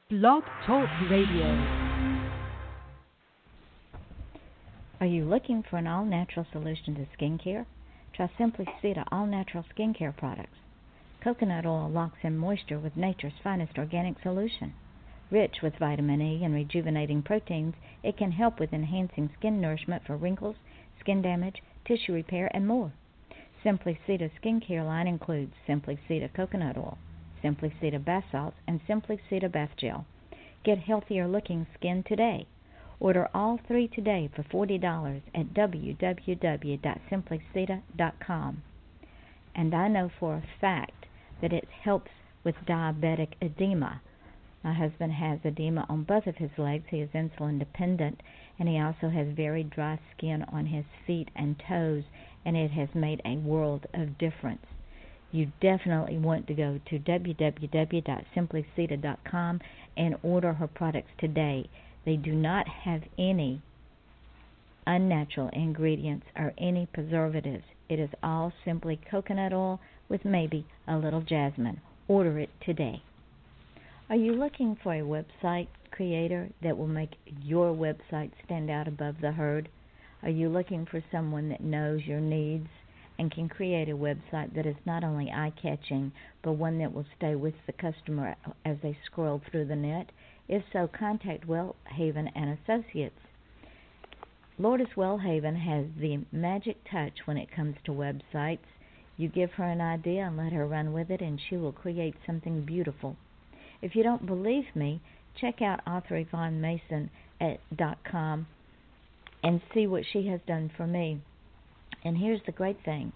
Blog Talk Radio. Are you looking for an all-natural solution to skincare? Try Simply Cedar all-natural skincare products. Coconut oil locks in moisture with nature's finest organic solution. Rich with vitamin E and rejuvenating proteins, it can help with enhancing skin nourishment for wrinkles, skin damage, tissue repair, and more. Simply Cedar skincare line includes Simply Cedar coconut oil, Simply Cedar bath salts, and Simply Cedar bath gel. Get healthier-looking skin today. Order all three today for $40 at www.simplycedar.com. And I know for a fact that it helps with diabetic edema. My husband has edema on both of his legs. He is insulin dependent, and he also has very dry skin on his feet and toes, and it has made a world of difference. You definitely want to go to www.simplycedar.com and order her products today. They do not have any unnatural ingredients or any preservatives. It is all simply coconut oil with maybe a little jasmine. Order it today. Are you looking for a website creator that will make your website stand out above the herd? Are you looking for someone that knows your needs and can create a website that is not only eye-catching, but one that will stay with the customer as they scroll through the net? If so, contact Wellhaven and Associates. Lourdes Wellhaven has the magic touch when it comes to websites. You give her an idea and let her run with it, and she will create something beautiful. If you don't believe me, check out author Yvonne Mason at .com and see what she has done for me. And here's the great thing.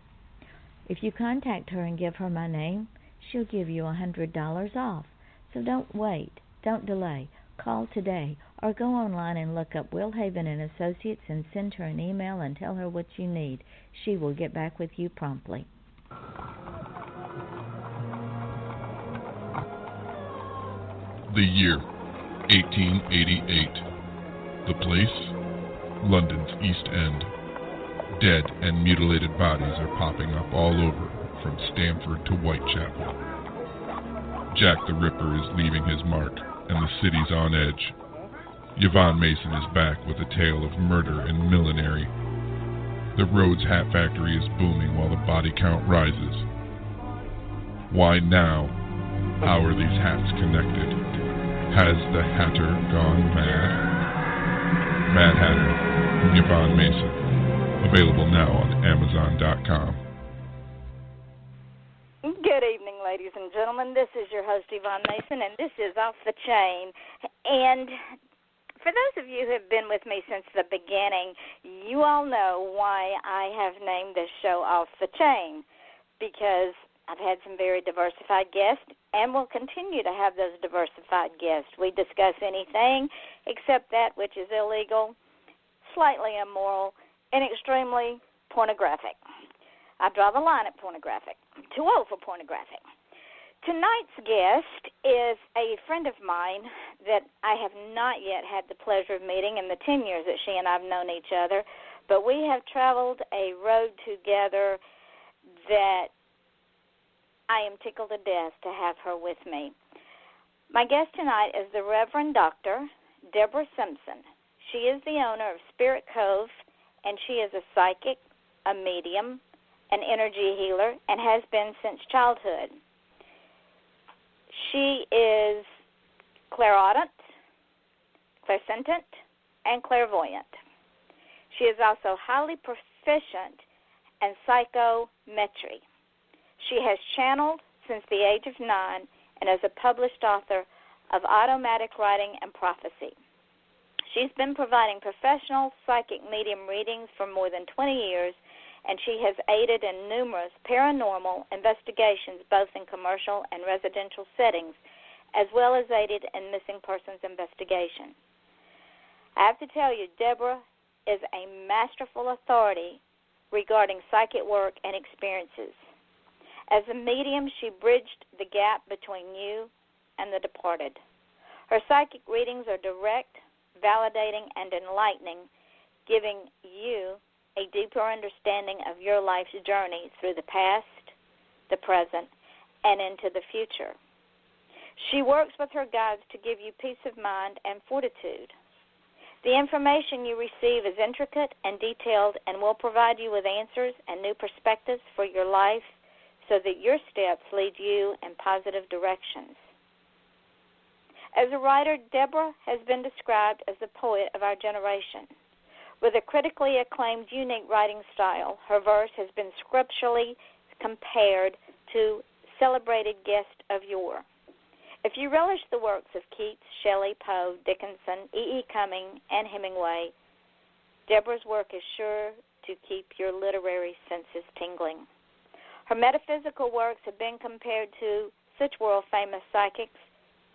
If you contact her and give her my name, she'll give you $100 off. So don't wait. Don't delay. Call today or go online and look up Wellhaven and Associates and send her an email and tell her what you need. She will get back with you promptly. The year, 1888. The place, London's East End. Dead and mutilated bodies are popping up all over, from Stamford to Whitechapel. Jack the Ripper is leaving his mark, and the city's on edge. Yvonne Mason is back with a tale of murder and millinery. The Rhodes Hat Factory is booming while the body count rises. Why now? How are these hats connected? Has the Hatter gone mad? Mad Hatter, Yvonne Mason. Available now on Amazon.com. Good evening, ladies and gentlemen. This is your host, Yvonne Mason, and this is Off the Chain. And for those of you who have been with me since the beginning, you all know why I have named this show Off the Chain, because I've had some very diversified guests and will continue to have those diversified guests. We discuss anything except that which is illegal, slightly immoral, and extremely pornographic. I draw the line at pornographic. I'm too old for pornographic. Tonight's guest is a friend of mine that I have not yet had the pleasure of meeting in the 10 years that she and I have known each other, but we have traveled a road together that I am tickled to death to have her with me. My guest tonight is the Reverend Dr. Deborah Simpson. She is the owner of Spirit Cove, and she is a psychic, a medium, an energy healer, and has been since childhood. She is clairaudient, clairsentient, and clairvoyant. She is also highly proficient in psychometry. She has channeled since the age of 9 and is a published author of automatic writing and prophecy. She's been providing professional psychic medium readings for more than 20 years, and she has aided in numerous paranormal investigations, both in commercial and residential settings, as well as aided in missing persons investigation. I have to tell you, Deborah is a masterful authority regarding psychic work and experiences. As a medium, she bridged the gap between you and the departed. Her psychic readings are direct, validating, and enlightening, giving you a deeper understanding of your life's journey through the past, the present, and into the future. She works with her guides to give you peace of mind and fortitude. The information you receive is intricate and detailed and will provide you with answers and new perspectives for your life so that your steps lead you in positive directions. As a writer, Deborah has been described as the poet of our generation. With a critically acclaimed, unique writing style, her verse has been scripturally compared to celebrated guests of yore. If you relish the works of Keats, Shelley, Poe, Dickinson, E. Cumming, and Hemingway, Deborah's work is sure to keep your literary senses tingling. Her metaphysical works have been compared to such world-famous psychics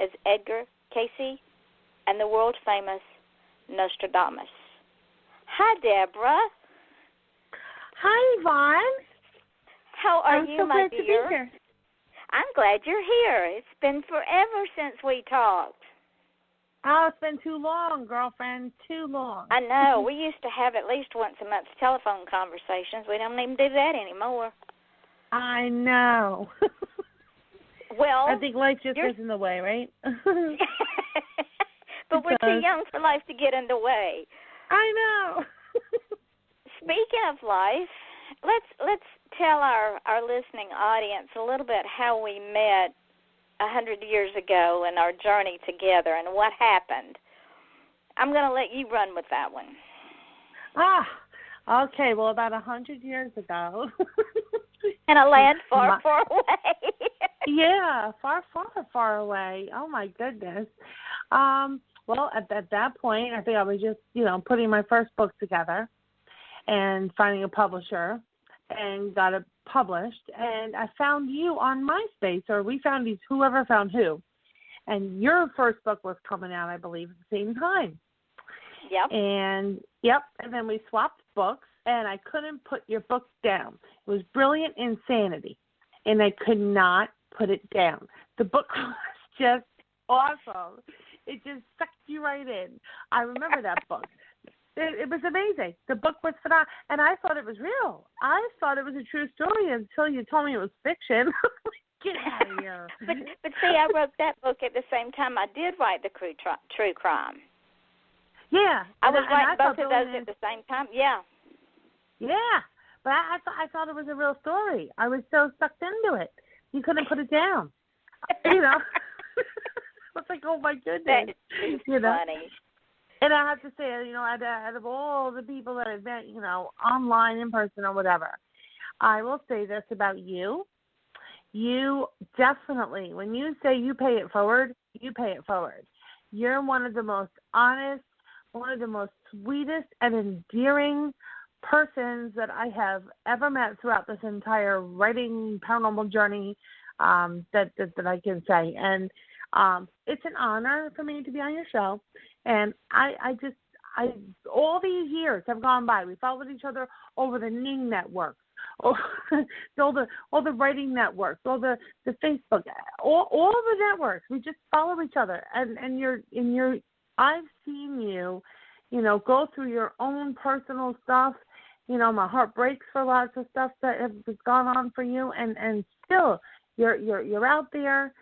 as Edgar Cayce and the world-famous Nostradamus. Hi, Deborah. Hi, Yvonne. How are you, my dear? I'm so glad to be here. I'm glad you're here. It's been forever since we talked. Oh, it's been too long, girlfriend, too long. I know. We used to have at least once a month telephone conversations. We don't even do that anymore. I know. Well, I think life just gets in the way, right? But we're too young for life to get in the way. I know. Speaking of life, let's tell our listening audience a little bit how we met 100 years ago and our journey together and what happened. I'm going to let you run with that one. Okay. Well, about 100 years ago. In a land far, far away. Yeah, far, far, far away. Oh, my goodness. Well, at that point, I think I was just, putting my first book together and finding a publisher and got it published. And I found you on MySpace, or we found these, whoever found who. And your first book was coming out, I believe, at the same time. Yep. And then we swapped books, and I couldn't put your book down. It was Brilliant Insanity, and I could not put it down. The book was just awesome. It just sucked you right in. I remember that book. It was amazing. The book was phenomenal, and I thought it was real. I thought it was a true story until you told me it was fiction. Get out of here. But see, I wrote that book at the same time I did write the true crime. Yeah. I was writing both of those at the same time. Yeah. Yeah. But I thought it was a real story. I was so sucked into it. You couldn't put it down. It's like, oh, my goodness. That's funny. And I have to say, out of all the people that I've met, online, in person, or whatever, I will say this about you. You definitely, when you say you pay it forward, you pay it forward. You're one of the most honest, one of the most sweetest and endearing persons that I have ever met throughout this entire writing paranormal journey that I can say. And it's an honor for me to be on your show. And I all these years have gone by. We followed each other over the Ning networks, all the writing networks, all the Facebook, all the networks. We just follow each other. And I've seen you, go through your own personal stuff. My heart breaks for lots of stuff that has gone on for you, and still you're out there,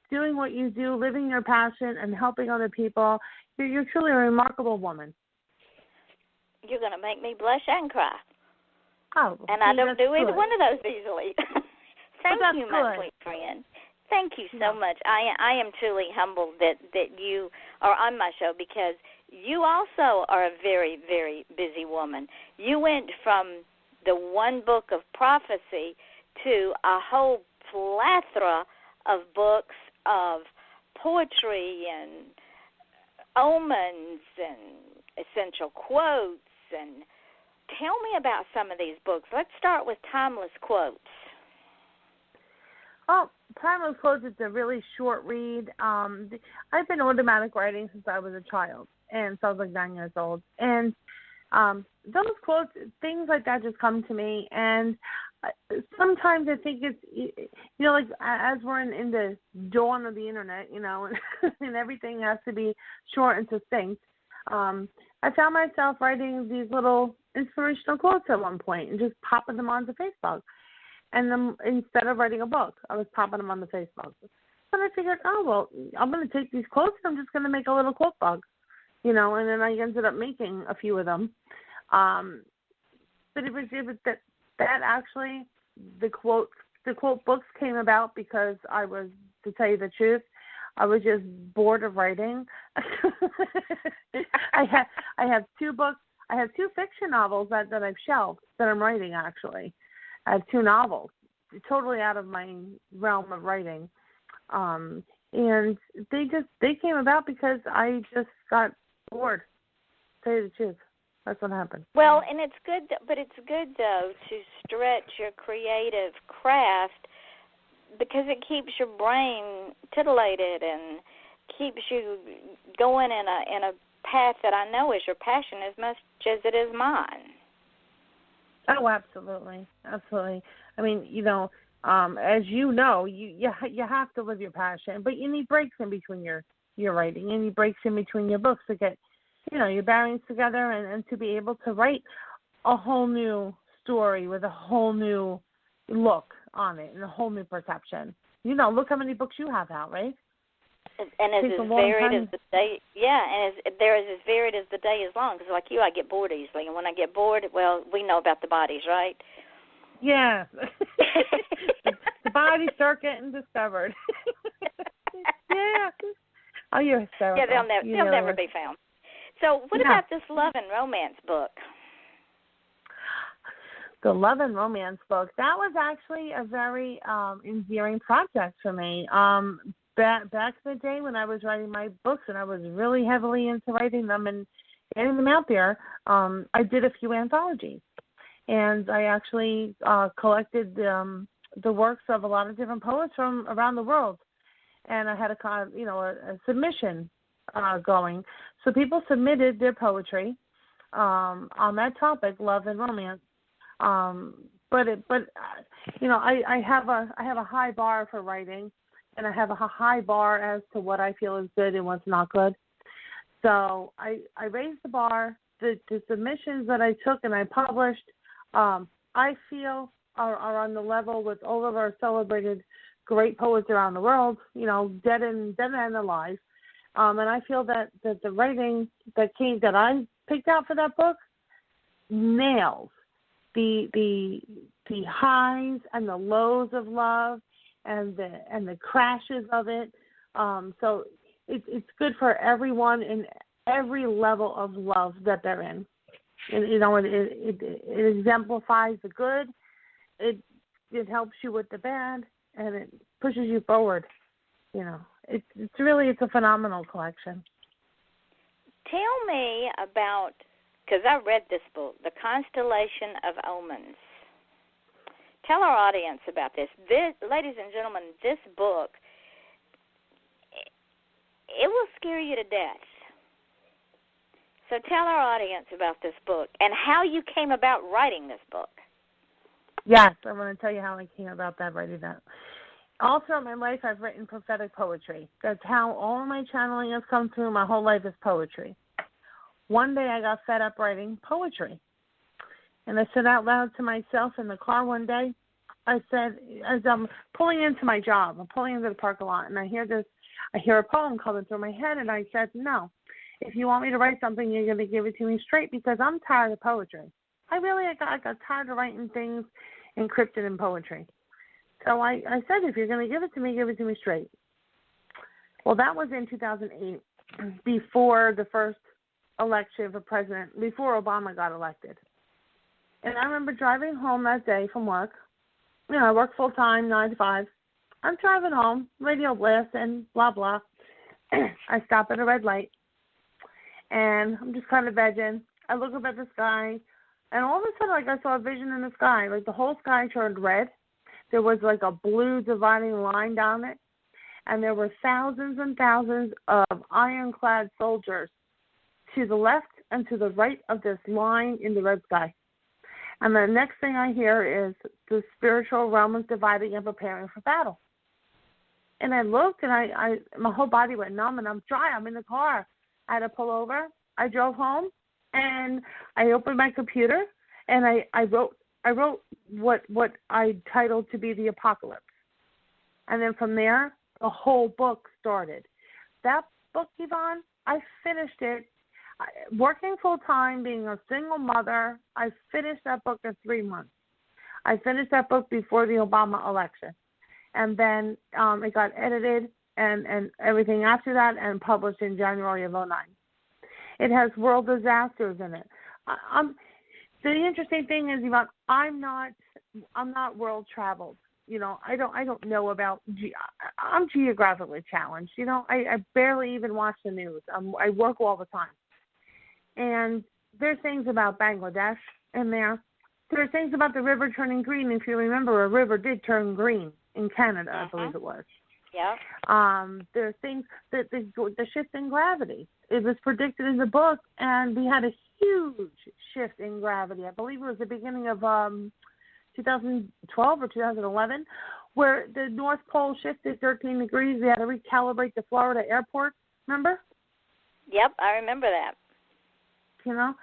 doing what you do, living your passion, and helping other people. You're truly a remarkable woman. You're going to make me blush and cry. Oh, and I don't do either one of those easily. Thank you, my sweet friend. Thank you so much. I am truly humbled that you are on my show, because you also are a very, very busy woman. You went from the one book of prophecy to a whole plethora of books of poetry and omens and essential quotes. And tell me about some of these books. Let's start with Timeless Quotes. Oh, Timeless Quotes is a really short read. I've been automatic writing since I was a child, and so I was like 9 years old. And those quotes, things like that just come to me. And sometimes I think it's, like as we're in the dawn of the internet, and everything has to be short and succinct. I found myself writing these little inspirational quotes at one point and just popping them onto Facebook. And then instead of writing a book, I was popping them on the Facebook. when I figured, oh, well, I'm going to take these quotes and I'm just going to make a little quote bug, and then I ended up making a few of them. But it was that actually the quote books came about because I was, to tell you the truth, I was just bored of writing. I have 2 books. I have 2 fiction novels that I've shelved that I'm writing, actually. I have 2 novels, totally out of my realm of writing. And they came about because I just got bored, to tell you the truth. That's what happened. Well, and it's good, but it's good, though, to stretch your creative craft because it keeps your brain titillated and keeps you going in a path that I know is your passion as much as it is mine. Oh, absolutely, absolutely. I mean, as you know, you have to live your passion, but you need breaks in between your writing. You need breaks in between your books to get, your bearings together and to be able to write a whole new story with a whole new look on it and a whole new perception. Look how many books you have out, right? And as varied as the day, and they're as varied as the day is long. Because like you, I get bored easily, and when I get bored, well, we know about the bodies, right? Yeah, the bodies start getting discovered. Yeah. Oh, you're hysterical. Yeah, they'll never be found. So, what about this love and romance book? The love and romance book, that was actually a very endearing project for me. Back in the day when I was writing my books and I was really heavily into writing them and getting them out there, I did a few anthologies. And I actually collected the works of a lot of different poets from around the world. And I had a submission going. So people submitted their poetry on that topic, love and romance. I have a high bar for writing, and I have a high bar as to what I feel is good and what's not good. So I raised the bar. The submissions that I took and I published, I feel are on the level with all of our celebrated great poets around the world, dead and alive. And I feel that the writing that I picked out for that book nails the highs and the lows of love and the crashes of it. So it's good for everyone in every level of love that they're in. And, it exemplifies the good. It helps you with the bad, and it pushes you forward. It's a phenomenal collection. Tell me about, because I read this book, The Constellation of Omens. Tell our audience about this. Ladies and gentlemen, this book, it will scare you to death. So tell our audience about this book and how you came about writing this book. Yes, I'm going to tell you how I came about writing that. All throughout my life, I've written prophetic poetry. That's how all of my channeling has come through. My whole life is poetry. One day I got fed up writing poetry. And I said out loud to myself in the car one day, I said, as I'm pulling into my job, I'm pulling into the parking lot, and I hear a poem coming through my head, and I said, no, if you want me to write something, you're going to give it to me straight because I'm tired of poetry. I got tired of writing things encrypted in poetry. So I said, if you're going to give it to me straight. Well, that was in 2008, before the first election for president, before Obama got elected. And I remember driving home that day from work. I work full-time, 9 to 5. I'm driving home, radio blast, and blah, blah. I stop at a red light, and I'm just kind of vegging. I look up at the sky, and all of a sudden, I saw a vision in the sky. The whole sky turned red. There was a blue dividing line down it, and there were thousands and thousands of ironclad soldiers to the left and to the right of this line in the red sky. And the next thing I hear is the spiritual realm is dividing and preparing for battle. And I looked, and I my whole body went numb, and I'm dry. I'm in the car. I had to pull over. I drove home, and I opened my computer, and I wrote what I titled to be the apocalypse. And then from there, the whole book started. That book, Yvonne, I finished it. Working full-time, being a single mother, I finished that book in 3 months. I finished that book before the Obama election. And then it got edited and everything after that and published in January of 2009. It has world disasters in it. The interesting thing is, Yvonne, I'm not world traveled. You know, I don't know about. I'm geographically challenged. You know, I barely even watch the news. I work all the time, and there's things about Bangladesh in there. There are things about the river turning green. If you remember, a river did turn green in Canada, I believe it was. Yeah. There are things that the shift in gravity. It was predicted in the book, and we had a huge shift in gravity. I believe it was the beginning of 2012 or 2011, where the North Pole shifted 13 degrees. They had to recalibrate the Florida airport. Remember? Yep, I remember that. You know,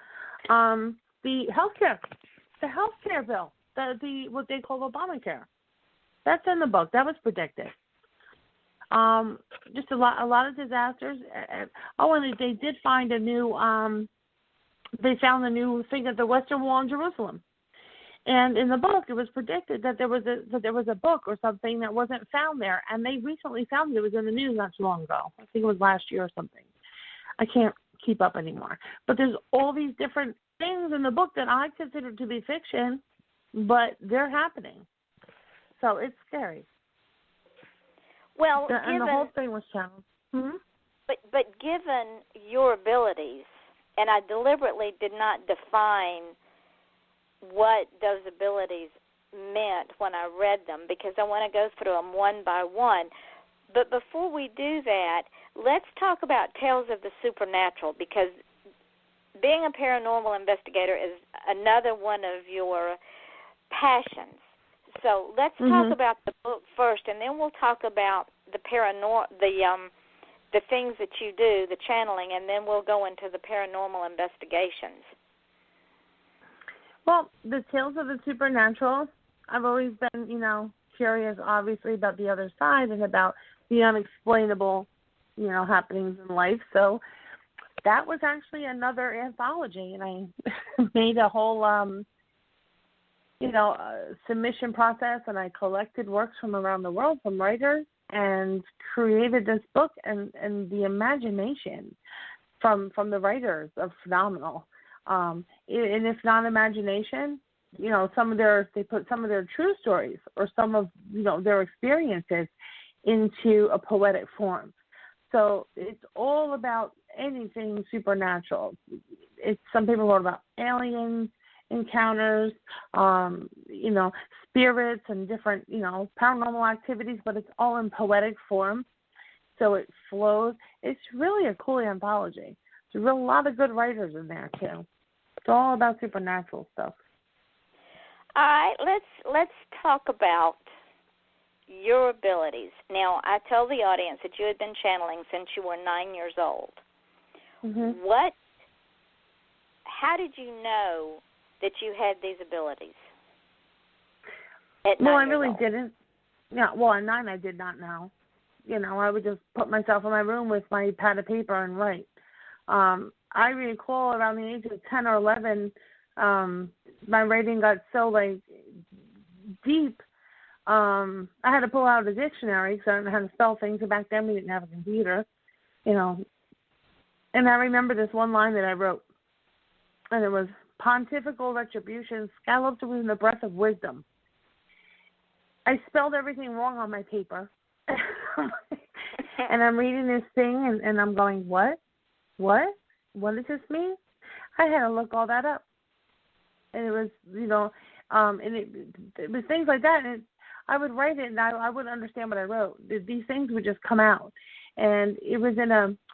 the healthcare bill, the what they call Obamacare, that's in the book. That was predicted. Just a lot of disasters. And they did find a new. They found a new thing at the Western Wall in Jerusalem. And in the book, it was predicted that there was a book or something that wasn't found there, and they recently found it. It was in the news not too long ago. I think it was last year or something. I can't keep up anymore. But there's all these different things in the book that I consider to be fiction, but they're happening. So it's scary. Well, and the whole thing was challenged. Mm-hmm. But given your abilities, and I deliberately did not define what those abilities meant when I read them, because I want to go through them one by one. But before we do that, let's talk about Tales of the Supernatural, because being a paranormal investigator is another one of your passions. So let's talk about the book first, and then we'll talk about the the things that you do, the channeling, and then we'll go into the paranormal investigations. Well, the Tales of the Supernatural, I've always been, curious, obviously, about the other side and about the unexplainable, happenings in life. So that was actually another anthology, and I made a whole, submission process, and I collected works from around the world from writers and created this book, and the imagination from the writers are phenomenal. And if not imagination, they put some of their true stories or some of, their experiences into a poetic form. So it's all about anything supernatural. Some people wrote about aliens, encounters, spirits and different, paranormal activities, but it's all in poetic form. So it flows. It's really a cool anthology. There's a lot of good writers in there too. It's all about supernatural stuff. All right, let's talk about your abilities. Now, I tell the audience that you had been channeling since you were 9 years old. Mm-hmm. How did you know that you had these abilities? I really didn't. Yeah, at 9 I did not know. I would just put myself in my room with my pad of paper and write. I recall around the age of 10 or 11, my writing got so, deep, I had to pull out a dictionary because I didn't know how to spell things, and back then we didn't have a computer, And I remember this one line that I wrote, and it was, pontifical retribution scalloped within the breath of wisdom. I spelled everything wrong on my paper. And I'm reading this thing, and I'm going, what? What does this mean? I had to look all that up. And it was, and it was things like that. And I would write it, and I wouldn't understand what I wrote. These things would just come out. And it was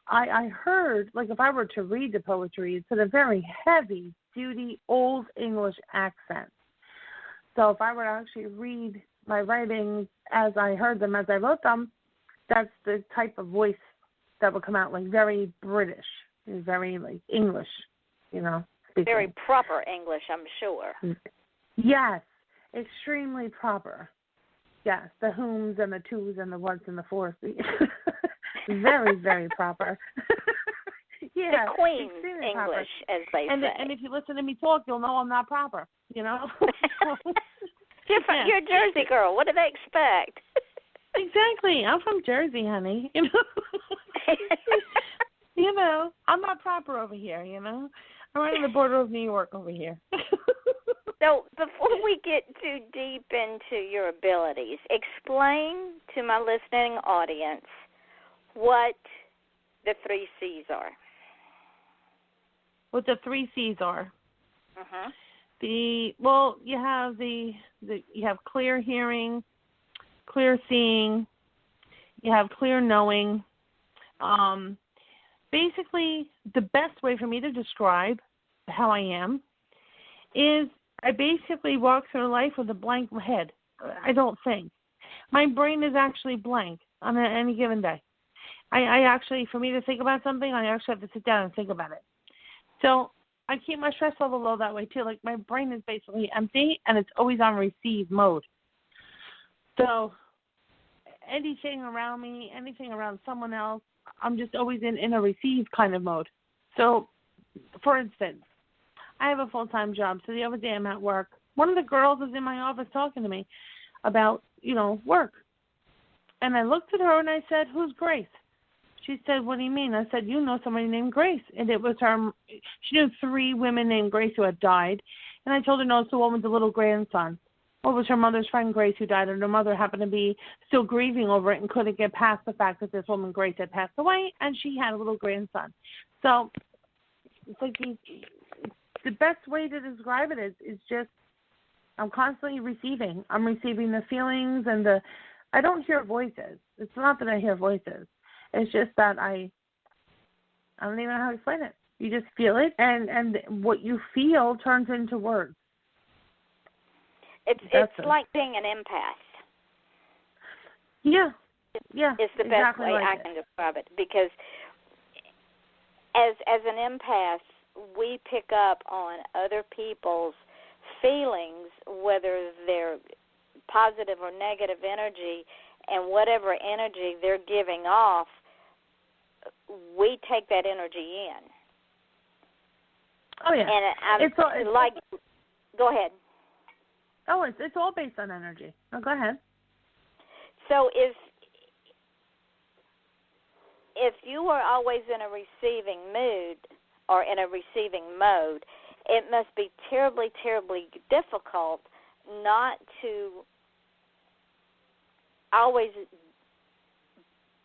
I heard, if I were to read the poetry, it's in a very heavy-duty, old English accent. So if I were to actually read my writings as I heard them, as I wrote them, that's the type of voice that would come out, very British, very, English, speaking. Very proper English, I'm sure. Yes, extremely proper. Yes, the whom's and the to's and the what's and the for's. Very, very proper. Yeah, the Queen's extremely English, proper. as they And say. And if you listen to me talk, you'll know I'm not proper, you know? Different. You're a Jersey girl. What do they expect? Exactly. I'm from Jersey, honey. You know? You know, I'm not proper over here, you know? I'm right on the border of New York over here. So before we get too deep into your abilities, explain to my listening audience what the 3 C's are. What the 3 C's are. Uh-huh. You have you have clear hearing, clear seeing, you have clear knowing. Basically, the best way for me to describe how I am is I basically walk through life with a blank head. I don't think. My brain is actually blank on any given day. I actually, for me to think about something, I actually have to sit down and think about it. So I keep my stress level low that way too. Like my brain is basically empty and it's always on receive mode. So anything around me, anything around someone else, I'm just always in a receive kind of mode. So, for instance, I have a full-time job. So the other day I'm at work. One of the girls was in my office talking to me about, work. And I looked at her and I said, "Who's Grace?" She said, "What do you mean?" I said, "You know somebody named Grace." And it was her. She knew 3 women named Grace who had died. And I told her, no, it's the one with the little grandson. Well, it was her mother's friend Grace who died, and her mother happened to be still grieving over it and couldn't get past the fact that this woman Grace had passed away, and she had a little grandson. So it's like the best way to describe it is just I'm constantly receiving. I'm receiving the feelings and I don't hear voices. It's not that I hear voices. It's just that I don't even know how to explain it. You just feel it, and what you feel turns into words. It's like being an empath. Yeah. It's the best way I can describe it, because as an empath, we pick up on other people's feelings, whether they're positive or negative energy, and whatever energy they're giving off, we take that energy in. Oh, yeah. And it's go ahead. Oh, it's all based on energy. Oh, go ahead. So if you are always in a receiving mood or in a receiving mode, it must be terribly, terribly difficult not to always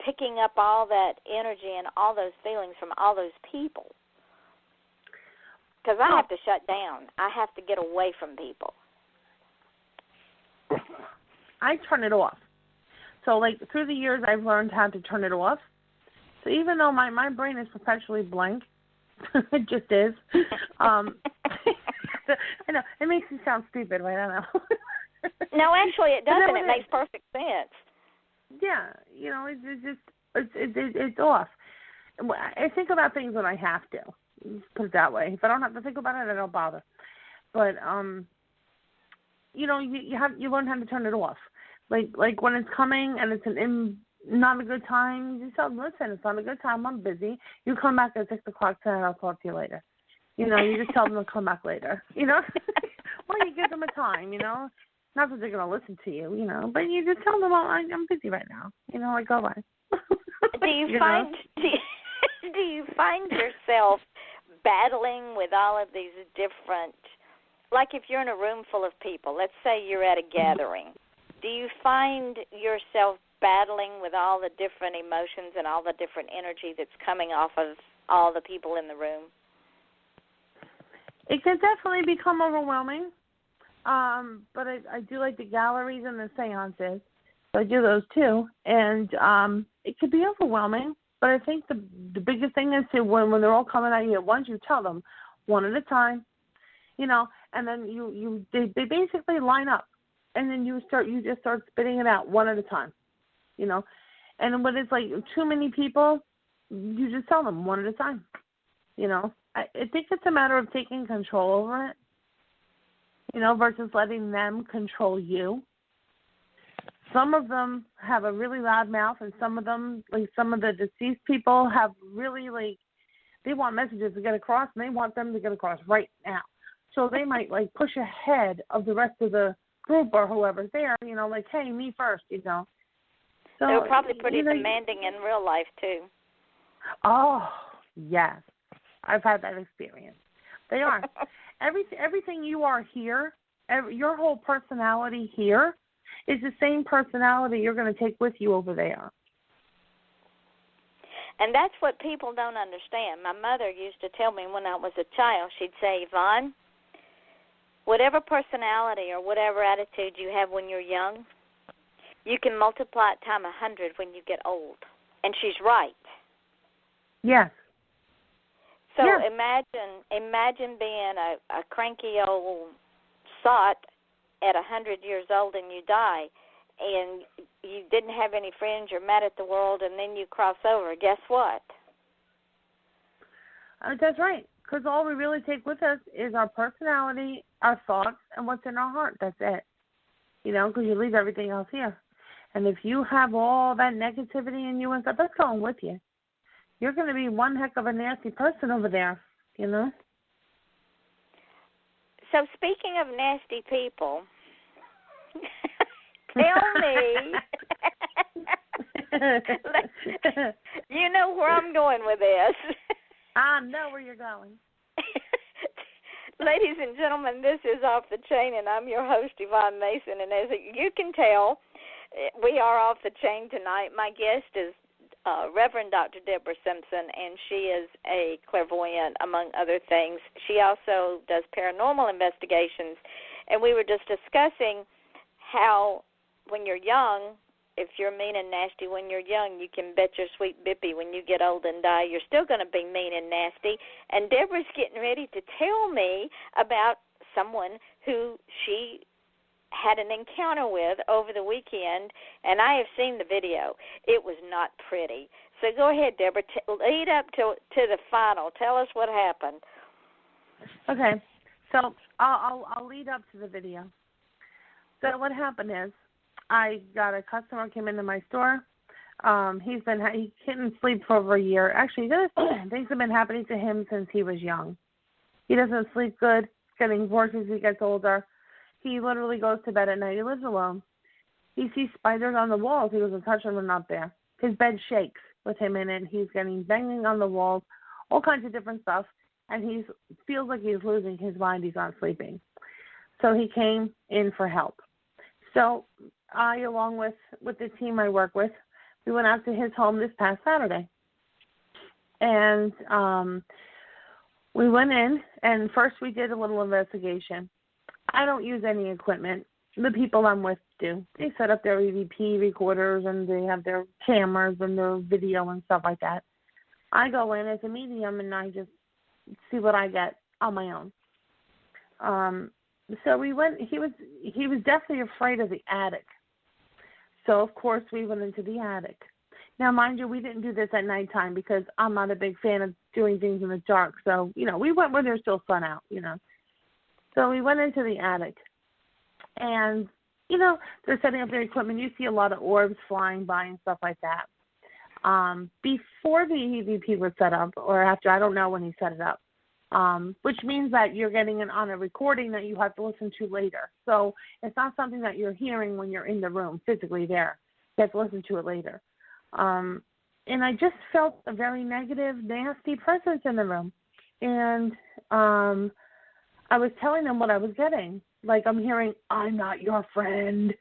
picking up all that energy and all those feelings from all those people. Because I have to shut down. I have to get away from people. I turn it off. So, through the years, I've learned how to turn it off. So even though my brain is perpetually blank, it just is. I know, it makes me sound stupid, right? I know. No, actually, it doesn't. It makes perfect sense. Yeah, it's off. I think about things when I have to. Put it that way. If I don't have to think about it, I don't bother. But you learn how to turn it off. Like when it's coming and it's not a good time, you just tell them, listen, it's not a good time, I'm busy. You come back at 6 o'clock tonight, I'll talk to you later. You just tell them to come back later. Well, you give them a time. Not that they're going to listen to you, but you just tell them, I'm busy right now. Go away. Do you find yourself battling with all of these different, like if you're in a room full of people, let's say you're at a gathering, do you find yourself battling with all the different emotions and all the different energy that's coming off of all the people in the room? It can definitely become overwhelming, but I do like the galleries and the seances, so I do those too, and it could be overwhelming. But I think the biggest thing is to when they're all coming at you at once, you tell them one at a time, and then they basically line up, and then you just start spitting it out one at a time, and when it's like too many people, you just tell them one at a time, I think it's a matter of taking control over it, versus letting them control you. Some of them have a really loud mouth, and some of them, like some of the deceased people, have really, like, they want messages to get across, and they want them to get across right now. So they might, like, push ahead of the rest of the group or whoever's there, you know, like, hey, me first, you know. So, they're probably pretty demanding in real life, too. Oh, yes. I've had that experience. They are. Everything you are here, your whole personality here is the same personality you're going to take with you over there. And that's what people don't understand. My mother used to tell me when I was a child, she'd say, Yvonne, whatever personality or whatever attitude you have when you're young, you can multiply it times 100 when you get old. And she's right. Yes. So yes. imagine being a cranky old sot at 100 years old and you die, and you didn't have any friends, you're mad at the world, and then you cross over. Guess what? That's right, because all we really take with us is our personality, our thoughts, and what's in our heart. That's it. You know, because you leave everything else here. And if you have all that negativity in you and stuff, that's going with you. You're going to be one heck of a nasty person over there, you know? So speaking of nasty people, tell me, you know where I'm going with this. I know where you're going. Ladies and gentlemen, this is Off the Chain, and I'm your host, Yvonne Mason. And as you can tell, we are off the chain tonight. My guest is Reverend Dr. Deborah Simpson, and she is a clairvoyant, among other things. She also does paranormal investigations, and we were just discussing how when you're young, if you're mean and nasty when you're young, you can bet your sweet bippy when you get old and die, you're still going to be mean and nasty. And Deborah's getting ready to tell me about someone who she had an encounter with over the weekend, and I have seen the video. It was not pretty. So go ahead, Deborah. Lead up to the final. Tell us what happened. Okay, so I'll lead up to the video. So what happened is I got a customer came into my store. He couldn't sleep for over a year. Actually, things have been happening to him since he was young. He doesn't sleep good. He's getting worse as he gets older. He literally goes to bed at night. He lives alone. He sees spiders on the walls. He doesn't touch them. They're not there. His bed shakes with him in it. He's getting banging on the walls, all kinds of different stuff, and he feels like he's losing his mind. He's not sleeping. So he came in for help. So I, along with the team I work with, we went out to his home this past Saturday. And we went in, and first we did a little investigation. I don't use any equipment. The people I'm with do. They set up their EVP recorders, and they have their cameras and their video and stuff like that. I go in as a medium, and I just see what I get on my own. So we went. He was definitely afraid of the attic. So, of course, we went into the attic. Now, mind you, we didn't do this at nighttime because I'm not a big fan of doing things in the dark. So, you know, we went when there's still sun out, you know. So we went into the attic, and, you know, they're setting up their equipment. You see a lot of orbs flying by and stuff like that. Before the EVP was set up, or after, I don't know when he set it up, which means that you're getting it on a recording that you have to listen to later. So it's not something that you're hearing when you're in the room physically there. You have to listen to it later. And I just felt a very negative, nasty presence in the room. And I was telling them what I was getting. Like, I'm hearing, I'm not your friend,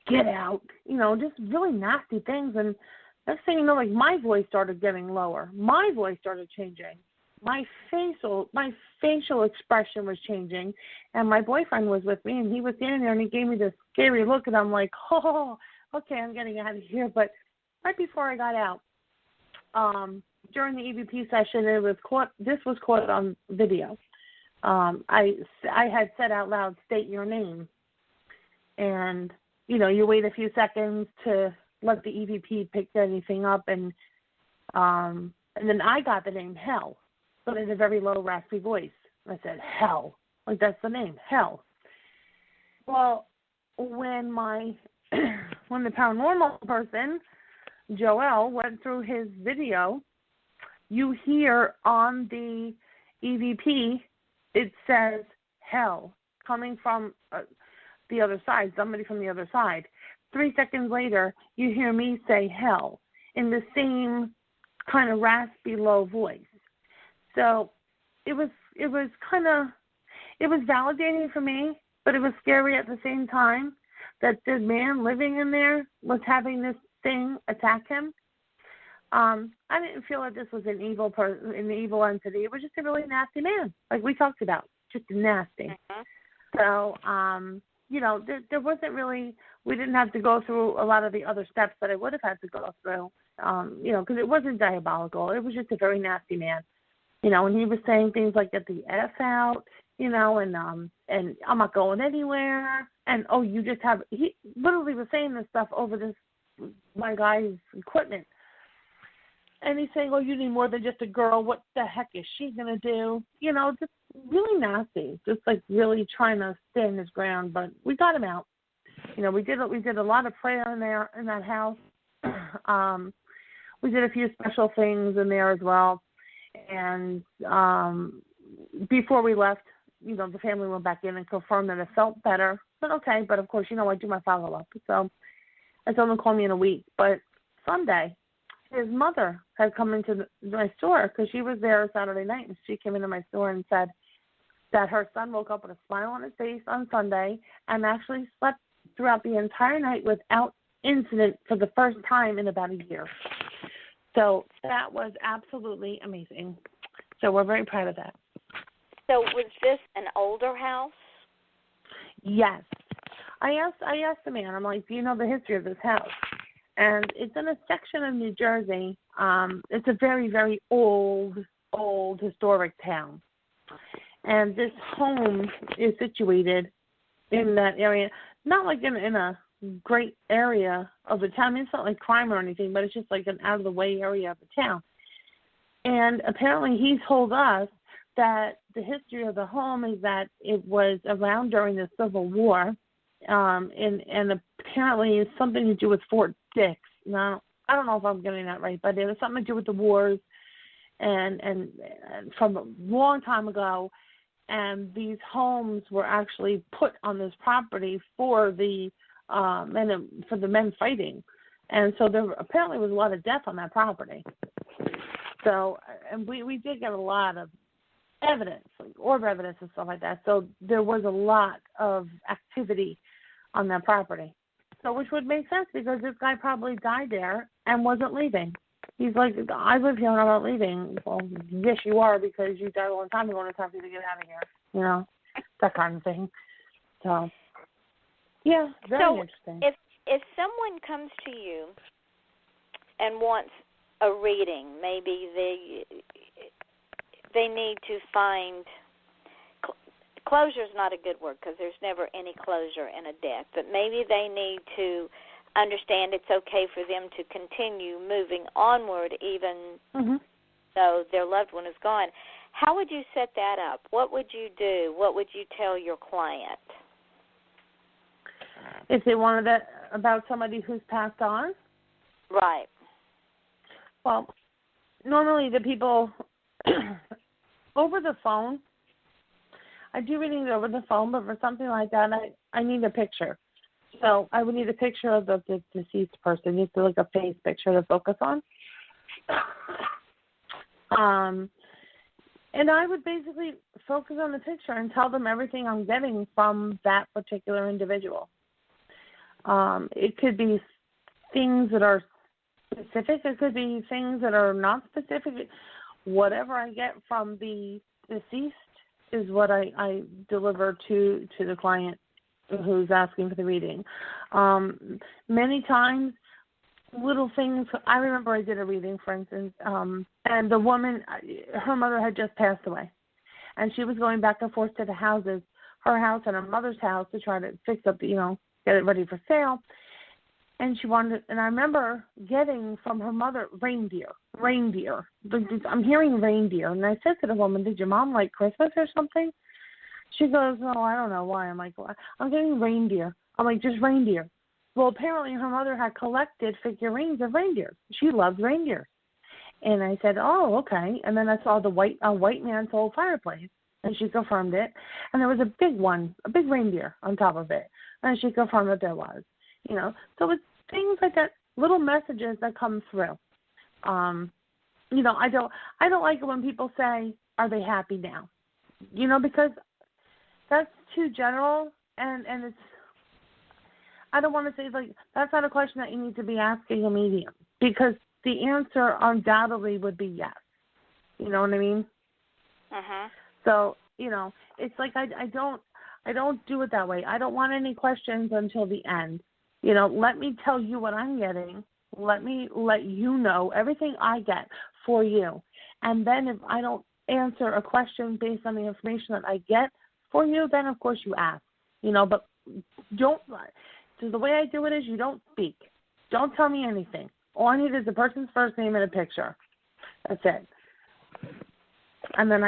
get out. You know, just really nasty things. And next thing you know, like, my voice started getting lower. My voice started changing. My facial expression was changing. And my boyfriend was with me, and he was standing there, and he gave me this scary look, and I'm like, oh, okay, I'm getting out of here. But right before I got out, during the EVP session, this was caught on video. I had said out loud, state your name. And, you know, you wait a few seconds to let the EVP pick anything up. And then I got the name Hell, but in a very low, raspy voice. I said, Hell. Like, that's the name, Hell. Well, when my when the paranormal person, Joel, went through his video, you hear on the EVP, it says hell coming from the other side, somebody from the other side. 3 seconds later, you hear me say hell in the same kind of raspy, low voice. So it was validating for me, but it was scary at the same time that the man living in there was having this thing attack him. I didn't feel like this was an evil entity. It was just a really nasty man, like we talked about, just nasty. So, there wasn't really, we didn't have to go through a lot of the other steps that I would have had to go through, because it wasn't diabolical. It was just a very nasty man, and he was saying things like, get the F out, and I'm not going anywhere. And, he literally was saying this stuff over my guy's equipment. And he's saying, you need more than just a girl. What the heck is she going to do? Just really nasty, just like really trying to stand his ground. But we got him out. We did a lot of prayer in that house. We did a few special things in there as well. And before we left, the family went back in and confirmed that it felt better. But okay, but of course, I do my follow-up. So I told him to call me in a week. But Sunday, his mother had come into my store because she was there Saturday night, and she came into my store and said that her son woke up with a smile on his face on Sunday and actually slept throughout the entire night without incident for the first time in about a year. So that was absolutely amazing. So we're very proud of that. So was this an older house? Yes. I asked the man, I'm like, do you know the history of this house? And it's in a section of New Jersey. It's a very, very old historic town. And this home is situated in that area, not like in a great area of the town. I mean, it's not like crime or anything, but it's just like an out-of-the-way area of the town. And apparently he told us that the history of the home is that it was around during the Civil War, and apparently it's something to do with Fort Dix. Now, I don't know if I'm getting that right, but it was something to do with the wars and from a long time ago, and these homes were actually put on this property for the men fighting. And so there apparently was a lot of death on that property. So, and we did get a lot of evidence, like orb evidence and stuff like that. So there was a lot of activity on that property. So which would make sense because this guy probably died there and wasn't leaving. He's like, I live here and I'm not leaving. Well, yes, you are because you died a long time ago and it's time for you to get out of here. That kind of thing. So, yeah, very interesting. If someone comes to you and wants a reading, maybe they need to find closure is not a good word because there's never any closure in a death, but maybe they need to understand it's okay for them to continue moving onward even though their loved one is gone. How would you set that up? What would you do? What would you tell your client? If they wanted that about somebody who's passed on? Right. Well, normally the people over the phone, I do readings over the phone, but for something like that, I need a picture. So I would need a picture of the deceased person, just like a face picture to focus on. And I would basically focus on the picture and tell them everything I'm getting from that particular individual. It could be things that are specific. It could be things that are not specific. Whatever I get from the deceased is what I deliver to the client who's asking for the reading. Many times, little things. I remember I did a reading, for instance, and the woman, her mother had just passed away, and she was going back and forth to the houses, her house and her mother's house, to try to fix up, get it ready for sale. And she wanted, and I remember getting from her mother reindeer. I'm hearing reindeer, and I said to the woman, "Did your mom like Christmas or something?" She goes, "No, I don't know why." I'm like, "Well, I'm getting reindeer." I'm like, "Just reindeer." Well, apparently her mother had collected figurines of reindeer. She loved reindeer. And I said, oh, okay. And then I saw a white man's old fireplace, and she confirmed it. And there was a big one, a big reindeer on top of it. And she confirmed that there was, you know. So it's things like that, little messages that come through. You know, I don't like it when people say, are they happy now? You know, because that's too general, and it's, I don't want to say, like, that's not a question that you need to be asking a medium, because the answer undoubtedly would be yes. You know what I mean? Uh-huh. So, you know, it's like I don't do it that way. I don't want any questions until the end. You know, let me tell you what I'm getting. Let me let you know everything I get for you. And then if I don't answer a question based on the information that I get for you, then of course you ask. You know, but don't. So the way I do it is you don't speak. Don't tell me anything. All I need is the person's first name and a picture. That's it. And then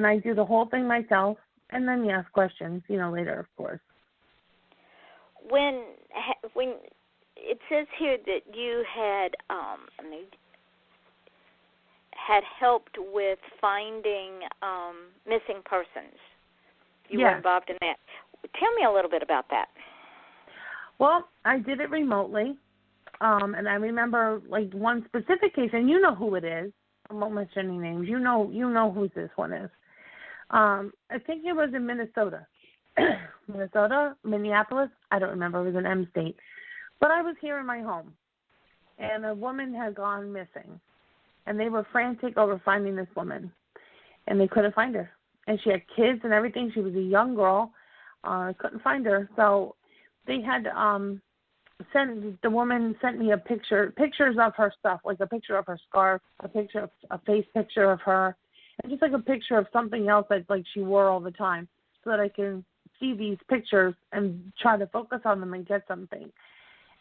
I do the whole thing myself, and then you ask questions, you know, later, of course. When it says here that you had helped with finding missing persons. You were involved in that. Tell me a little bit about that. Well, I did it remotely, and I remember like one specific case, and you know who it is. I won't mention any names. You know who this one is. I think it was in Minnesota. Minneapolis. I don't remember. It was an M state. But I was here in my home, and a woman had gone missing, and they were frantic over finding this woman, and they couldn't find her. And she had kids and everything. She was a young girl. Couldn't find her, so they had the woman sent me pictures of her stuff, like a picture of her scarf, a face picture of her, and just like a picture of something else that like she wore all the time, so that I can see these pictures and try to focus on them and get something.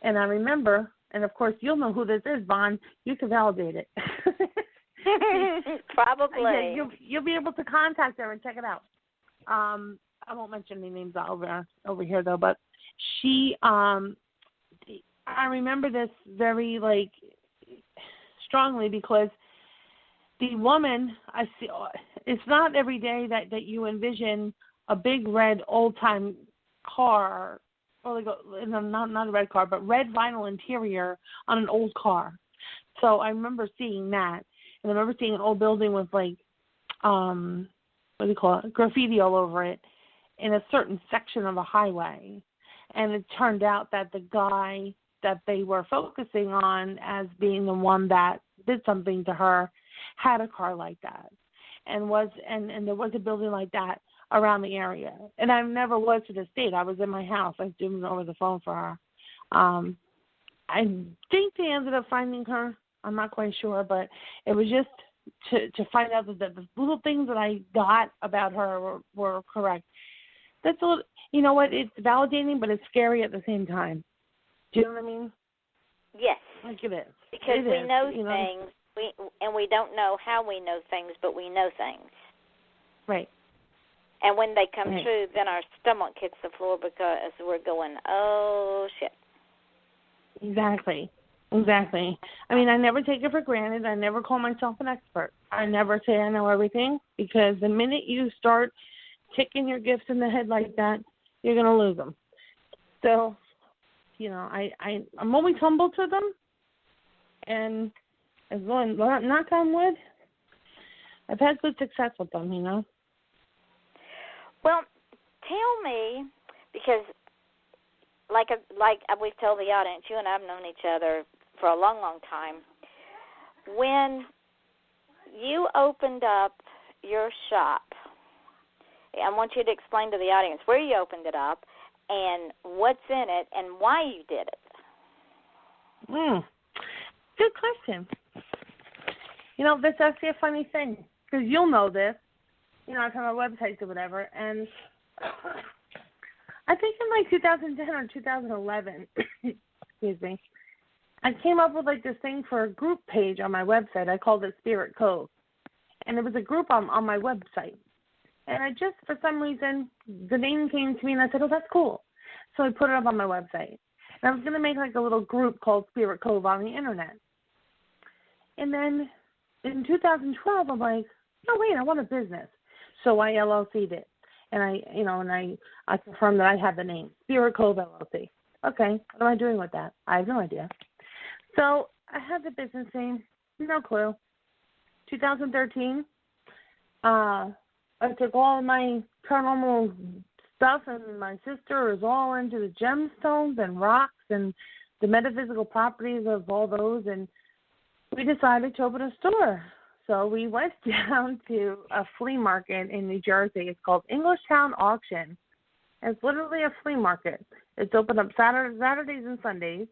And I remember, and of course you'll know who this is, Vaughn. You can validate it. Probably. Yeah, you'll be able to contact her and check it out. I won't mention any names over here though, but she, I remember this very like strongly because the woman I see. It's not every day that you envision a big red old time car, or like not a red car, but red vinyl interior on an old car. So I remember seeing that, and I remember seeing an old building with like what do you call it, graffiti all over it in a certain section of a highway. And it turned out that the guy that they were focusing on as being the one that did something to her had a car like that, and there was a building like that around the area. And I never was to the state. I was in my house. I was doing it over the phone for her. I think they ended up finding her. I'm not quite sure, but it was just to find out that the little things that I got about her were correct. That's a little, you know what? It's validating, but it's scary at the same time. Do you know what I mean? Yes. Like it is. Because we know things, and we don't know how we know things, but we know things. Right. And when they come true, then our stomach hits the floor because we're going, oh, shit. Exactly. I mean, I never take it for granted. I never call myself an expert. I never say I know everything, because the minute you start kicking your gifts in the head like that, you're going to lose them. So, you know, I'm always humble to them, and as long, knock on wood, I've had good success with them, you know. Well, tell me, because like we've told the audience, you and I have known each other for a long, long time. When you opened up your shop, I want you to explain to the audience where you opened it up and what's in it and why you did it. Good question. You know, that's actually a funny thing, because you'll know this. You know, I have my websites or whatever, and I think in like 2010 or 2011, excuse me, I came up with like this thing for a group page on my website. I called it Spirit Cove, and it was a group on my website. And I just, for some reason, the name came to me, and I said, oh, that's cool. So I put it up on my website. And I was going to make like a little group called Spirit Cove on the internet. And then in 2012, I'm like, no, wait, I want a business. So I LLC'd it. And I confirmed that I had the name, Spirit Cove LLC. Okay, what am I doing with that? I have no idea. So I had the business name, no clue. 2013, I took all of my paranormal stuff, and my sister is all into the gemstones and rocks and the metaphysical properties of all those, and we decided to open a store. So we went down to a flea market in New Jersey. It's called Englishtown Auction. It's literally a flea market. It's open up Saturdays and Sundays,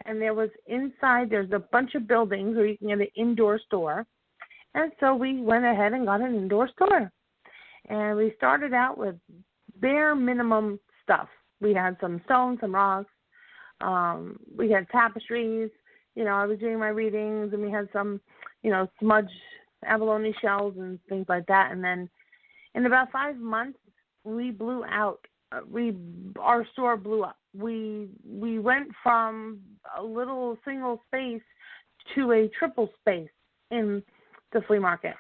and there's a bunch of buildings where you can get an indoor store. And so we went ahead and got an indoor store. And we started out with bare minimum stuff. We had some stones, some rocks. We had tapestries. I was doing my readings, and we had some, smudged abalone shells and things like that. And then in about 5 months, we blew out. Our store blew up. We went from a little single space to a triple space in the flea market.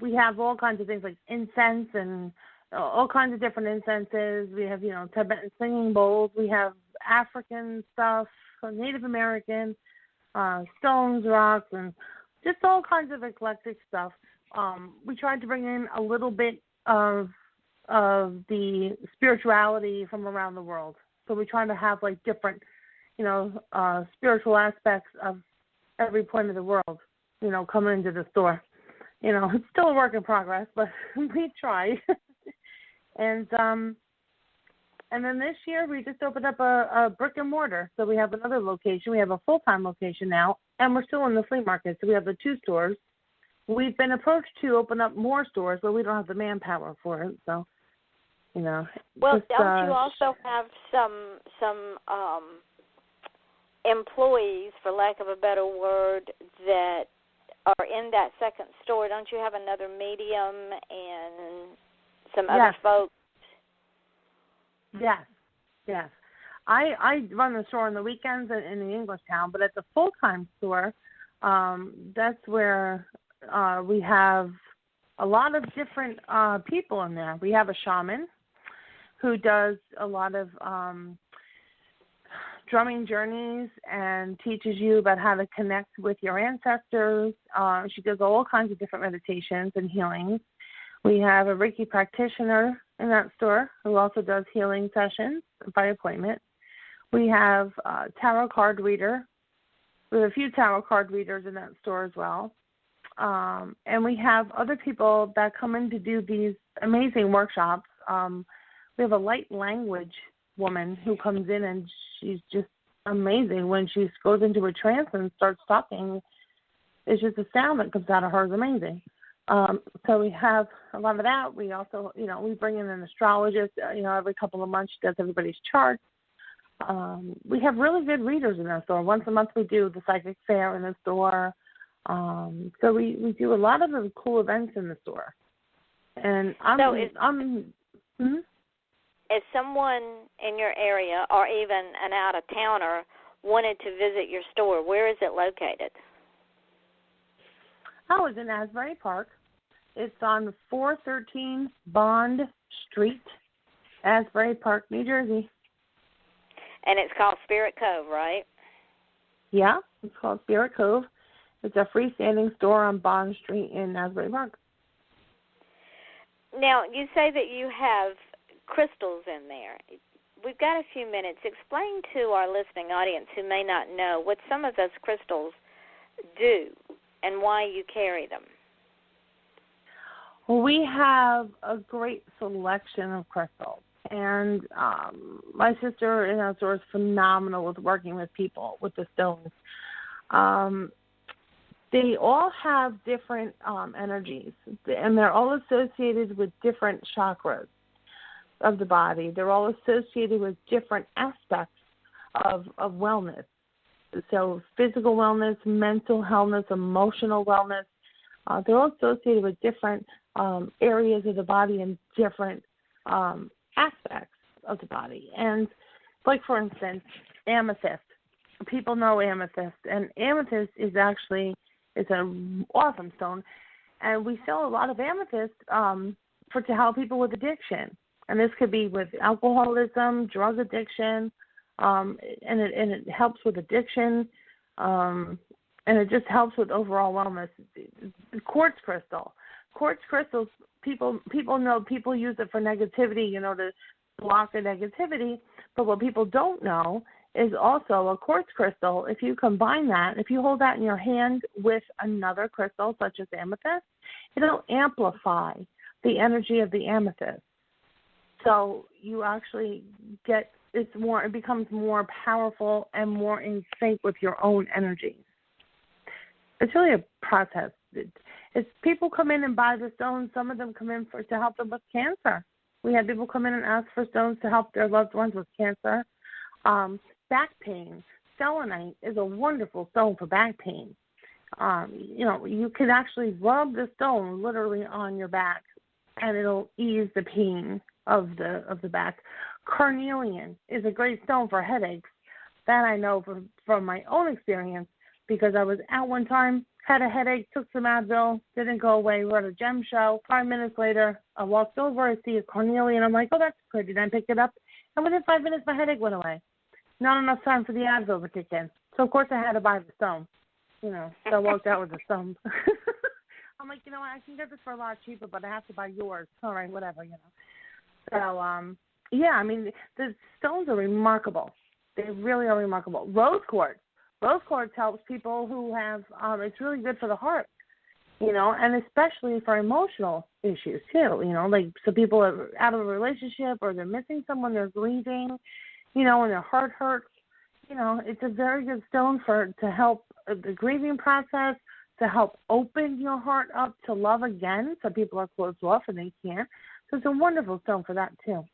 We have all kinds of things like incense and all kinds of different incenses. We have, Tibetan singing bowls. We have African stuff, Native American, stones, rocks, and just all kinds of eclectic stuff. We tried to bring in a little bit of the spirituality from around the world. So we try to have like different, spiritual aspects of every point of the world, coming into the store. It's still a work in progress, but we try. And then this year we just opened up a brick and mortar. So we have another location. We have a full-time location now, and we're still in the flea market. So we have the 2 stores. We've been approached to open up more stores, but we don't have the manpower for it. So, Well, don't you also have some employees, for lack of a better word, that are in that second store? Don't you have another medium and some other folks? Yes. I run the store on the weekends in the English town, but at the full-time store, that's where we have a lot of different people in there. We have a shaman who does a lot of drumming journeys and teaches you about how to connect with your ancestors. She does all kinds of different meditations and healings. We have a Reiki practitioner in that store who also does healing sessions by appointment. We have a tarot card reader. We have a few tarot card readers in that store as well. And we have other people that come in to do these amazing workshops. We have a light language woman who comes in, and she's just amazing. When she goes into a trance and starts talking, it's just the sound that comes out of her is amazing. So we have a lot of that. We also, we bring in an astrologist, every couple of months. She does everybody's charts. We have really good readers in our store. Once a month we do the psychic fair in the store. So we do a lot of the cool events in the store. And if someone in your area or even an out-of-towner wanted to visit your store, where is it located? Oh, it's in Asbury Park. It's on 413 Bond Street, Asbury Park, New Jersey. And it's called Spirit Cove, right? Yeah, it's called Spirit Cove. It's a freestanding store on Bond Street in Asbury Park. Now, you say that you have crystals in there. We've got a few minutes. Explain to our listening audience who may not know what some of those crystals do and why you carry them. Well, we have a great selection of crystals. And my sister in our store is phenomenal with working with people with the stones. They all have different energies, and they're all associated with different chakras of the body. They're all associated with different aspects of wellness. So physical wellness, mental wellness, emotional wellness. They're all associated with different areas of the body and different aspects of the body. like for instance, amethyst. People know amethyst, and amethyst is actually an awesome stone, and we sell a lot of amethyst to help people with addiction, and this could be with alcoholism, drug addiction, and it helps with addiction, and it just helps with overall wellness. The quartz crystals, people know, people use it for negativity, to block the negativity, but what people don't know is also a quartz crystal. If you combine that, if you hold that in your hand with another crystal, such as amethyst, it'll amplify the energy of the amethyst. So you actually it becomes more powerful and more in sync with your own energy. It's really a process. It's people come in and buy the stones. Some of them come in to help them with cancer. We had people come in and ask for stones to help their loved ones with cancer. Back pain. Selenite is a wonderful stone for back pain. You can actually rub the stone literally on your back, and it'll ease the pain of the back. Carnelian is a great stone for headaches. That I know from my own experience, because I was out one time, had a headache, took some Advil, didn't go away. We were at a gem show. 5 minutes later, I walked over, I see a carnelian. I'm like, oh, that's pretty. Then I picked it up, and within 5 minutes, my headache went away. Not enough time for the Advil to kick in. So, of course, I had to buy the stone. So I walked out with the stone. I'm like, I can get this for a lot cheaper, but I have to buy yours. All right, whatever, So, the stones are remarkable. They really are remarkable. Rose quartz. Rose quartz helps people who have, it's really good for the heart, and especially for emotional issues, too, so people are out of a relationship or they're missing someone, they're grieving, and their heart hurts. It's a very good stone to help the grieving process, to help open your heart up to love again. Some people are closed off and they can't. So it's a wonderful stone for that, too.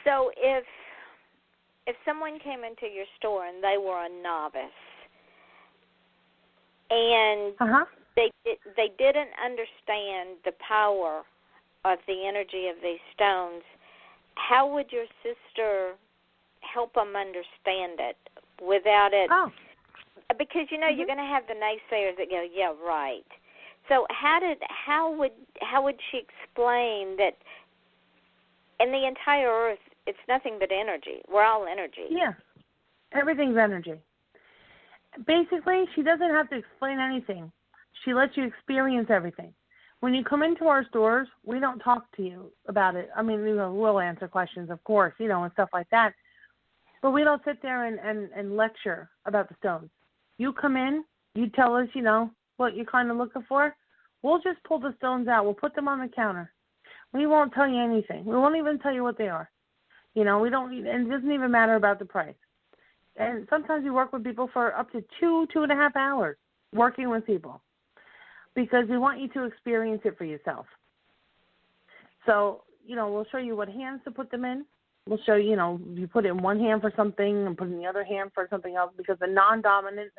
So if someone came into your store and they were a novice and they didn't understand the power of the energy of these stones, how would your sister help them understand it without it? Oh. Because, you're going to have the naysayers that go, yeah, right. So how would she explain that in the entire earth, it's nothing but energy. We're all energy. Yeah. Everything's energy. Basically, she doesn't have to explain anything. She lets you experience everything. When you come into our stores, we don't talk to you about it. I mean, we'll answer questions, of course, and stuff like that. But we don't sit there and lecture about the stones. You come in, you tell us, what you're kind of looking for. We'll just pull the stones out. We'll put them on the counter. We won't tell you anything. We won't even tell you what they are. We don't, and it doesn't even matter about the price. And sometimes we work with people for up to 2.5 hours working with people because we want you to experience it for yourself. So, we'll show you what hands to put them in. We'll show you, you put it in one hand for something and put it in the other hand for something else because the non-dominant.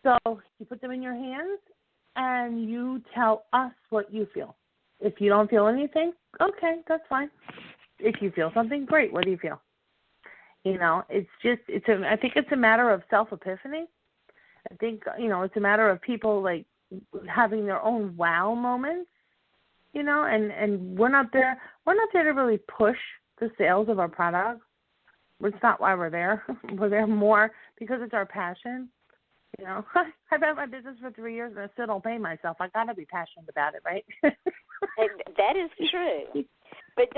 So you put them in your hands and you tell us what you feel. If you don't feel anything, okay, that's fine. If you feel something, great. What do you feel? I think it's a matter of self-epiphany. I think, it's a matter of people like having their own wow moments, and we're not there to really push the sales of our products. It's not why we're there. We're there more because it's our passion. I've had my business for 3 years and I still don't pay myself. I got to be passionate about it, right? That is true. But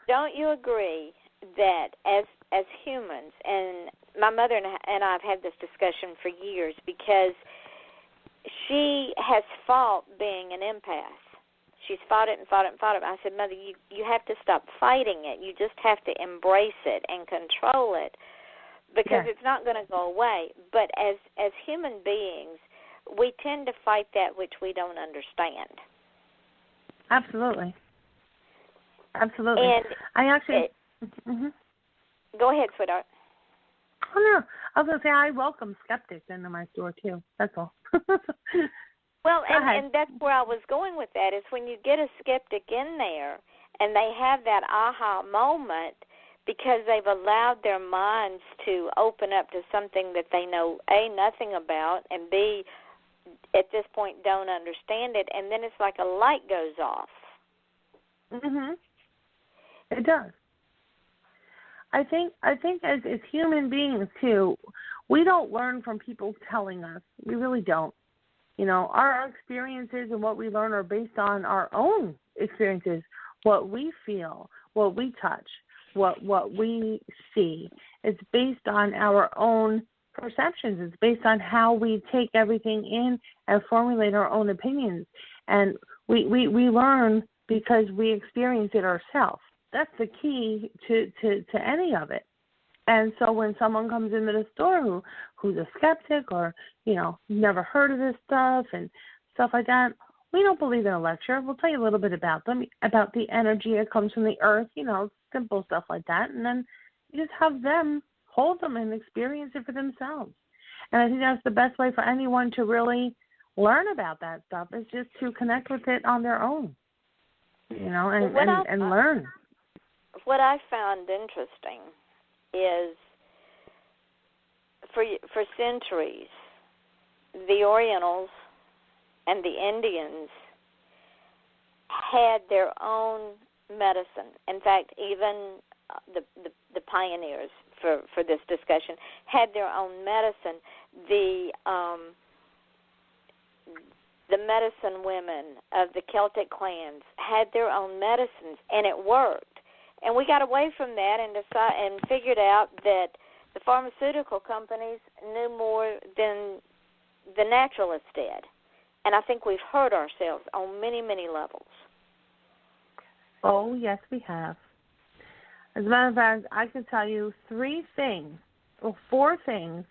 don't you agree that as humans, and my mother and I have had this discussion for years because she has fought being an empath. She's fought it and fought it and fought it. I said, Mother, you have to stop fighting it. You just have to embrace it and control it because it's not going to go away. But as human beings, we tend to fight that which we don't understand. Absolutely. Absolutely. And I actually... Go ahead, sweetheart. Oh, no. I was going to say I welcome skeptics into my store, too. That's all. Well, and that's where I was going with that, is when you get a skeptic in there and they have that aha moment because they've allowed their minds to open up to something that they know, A, nothing about, and B, at this point don't understand it, and then it's like a light goes off. Mhm. It does. I think as human beings too, we don't learn from people telling us. We really don't. You know, our experiences and what we learn are based on our own experiences, what we feel, what we touch, what we see. It's based on our own perceptions. It's based on how we take everything in and formulate our own opinions. And we learn because we experience it ourselves. That's the key to any of it. And so when someone comes into the store who's a skeptic or, you know, never heard of this stuff and stuff like that, we don't believe in a lecture. We'll tell you a little bit about them, about the energy that comes from the earth, you know, simple stuff like that. And then you just have them hold them and experience it for themselves. And I think that's the best way for anyone to really learn about that stuff is just to connect with it on their own, you know, and learn. What I found interesting is for centuries, the Orientals and the Indians had their own medicine. In fact, even the pioneers for this discussion had their own medicine. The medicine women of the Celtic clans had their own medicines, and it worked. And we got away from that and figured out that the pharmaceutical companies knew more than the naturalists did. And I think we've hurt ourselves on many, many levels. Oh, yes, we have. As a matter of fact, I can tell you 4 things